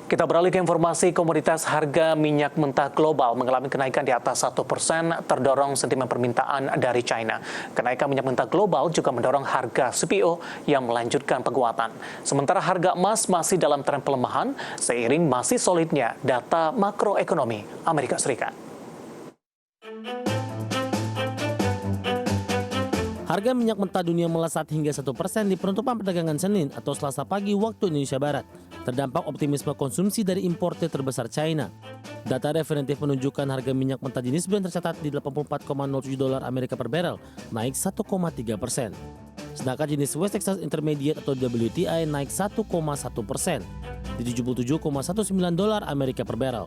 Kita beralih ke informasi komoditas. Harga minyak mentah global mengalami kenaikan di atas 1%, terdorong sentimen permintaan dari China. Kenaikan minyak mentah global juga mendorong harga CPO yang melanjutkan penguatan. Sementara harga emas masih dalam tren pelemahan seiring masih solidnya data makroekonomi Amerika Serikat. Harga minyak mentah dunia melesat hingga 1% di penutupan perdagangan Senin atau Selasa pagi waktu Indonesia Barat. Terdampak optimisme konsumsi dari importer terbesar China. Data definitif menunjukkan harga minyak mentah jenis Brent tercatat di $84,07 Amerika per barrel, naik 1,3%. Sedangkan jenis West Texas Intermediate atau WTI naik 1,1% di $77,19 Amerika per barrel.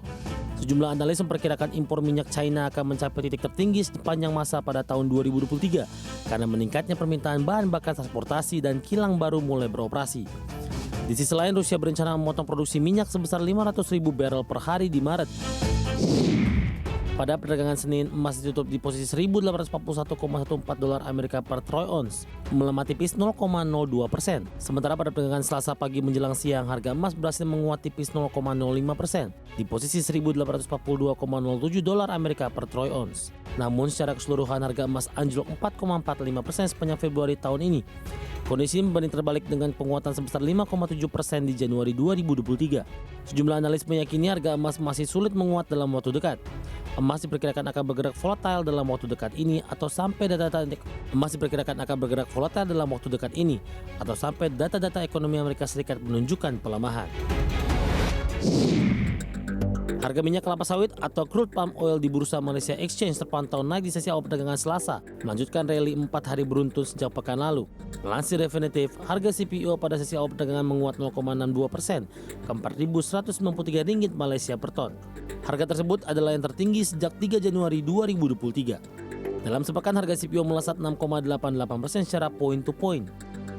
Sejumlah analis memperkirakan impor minyak China akan mencapai titik tertinggi sepanjang masa pada tahun 2023 karena meningkatnya permintaan bahan bakar transportasi dan kilang baru mulai beroperasi. Di sisi lain, Rusia berencana memotong produksi minyak sebesar 500.000 barel per hari di Maret. Pada perdagangan Senin, emas ditutup di posisi $1.841,14 Amerika per troy ounce, melemah tipis 0,02%. Sementara pada perdagangan Selasa pagi menjelang siang, harga emas berhasil menguat tipis 0,05% di posisi $1.842,07 Amerika per troy ounce. Namun secara keseluruhan harga emas anjlok 4,45% sepanjang Februari tahun ini. Kondisi membanding terbalik dengan penguatan sebesar 5,7% di Januari 2023. Sejumlah analis meyakini harga emas masih sulit menguat dalam waktu dekat. Emas diperkirakan akan bergerak volatile dalam waktu dekat ini atau sampai data-data ekonomi Amerika Serikat menunjukkan pelemahan. Harga minyak kelapa sawit atau crude palm oil di Bursa Malaysia Exchange terpantau naik di sesi awal perdagangan Selasa, melanjutkan rally 4 hari beruntun sejak pekan lalu. Melansir definitif, harga CPO pada sesi awal perdagangan menguat 0,62% ke Rp4.193 Malaysia per ton. Harga tersebut adalah yang tertinggi sejak 3 Januari 2023. Dalam sepekan, harga CPO melesat 6,88% secara point to point.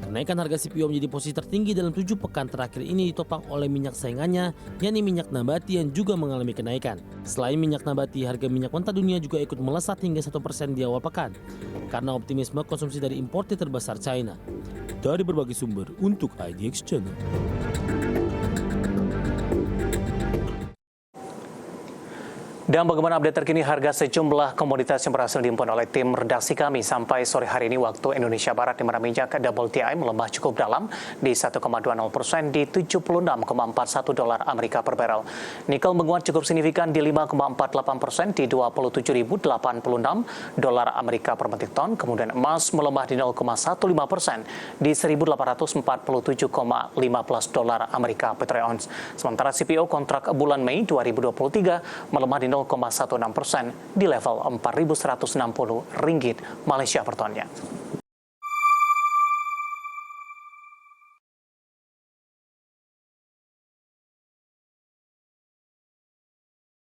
Kenaikan harga CPO menjadi posisi tertinggi dalam 7 pekan terakhir ini ditopang oleh minyak saingannya, yakni minyak nabati yang juga mengalami kenaikan. Selain minyak nabati, harga minyak mentah dunia juga ikut melesat hingga 1% di awal pekan karena optimisme konsumsi dari importer terbesar China. Dari berbagai sumber untuk IDX Channel. Dan bagaimana update terkini harga sejumlah komoditas yang berhasil dihimpun oleh tim redaksi kami sampai sore hari ini waktu Indonesia Barat, di mana minyak WTI melemah cukup dalam di 1,20% di $76,41 Amerika per barrel. Nikel menguat cukup signifikan di 5,48% di $27.086 Amerika per metrik ton. Kemudian emas melemah di 0,15% di $1.847,15 Amerika per troy ounce. Sementara CPO kontrak bulan Mei 2023 melemah di 0,16% di level Rp4.160 Malaysia per tonnya.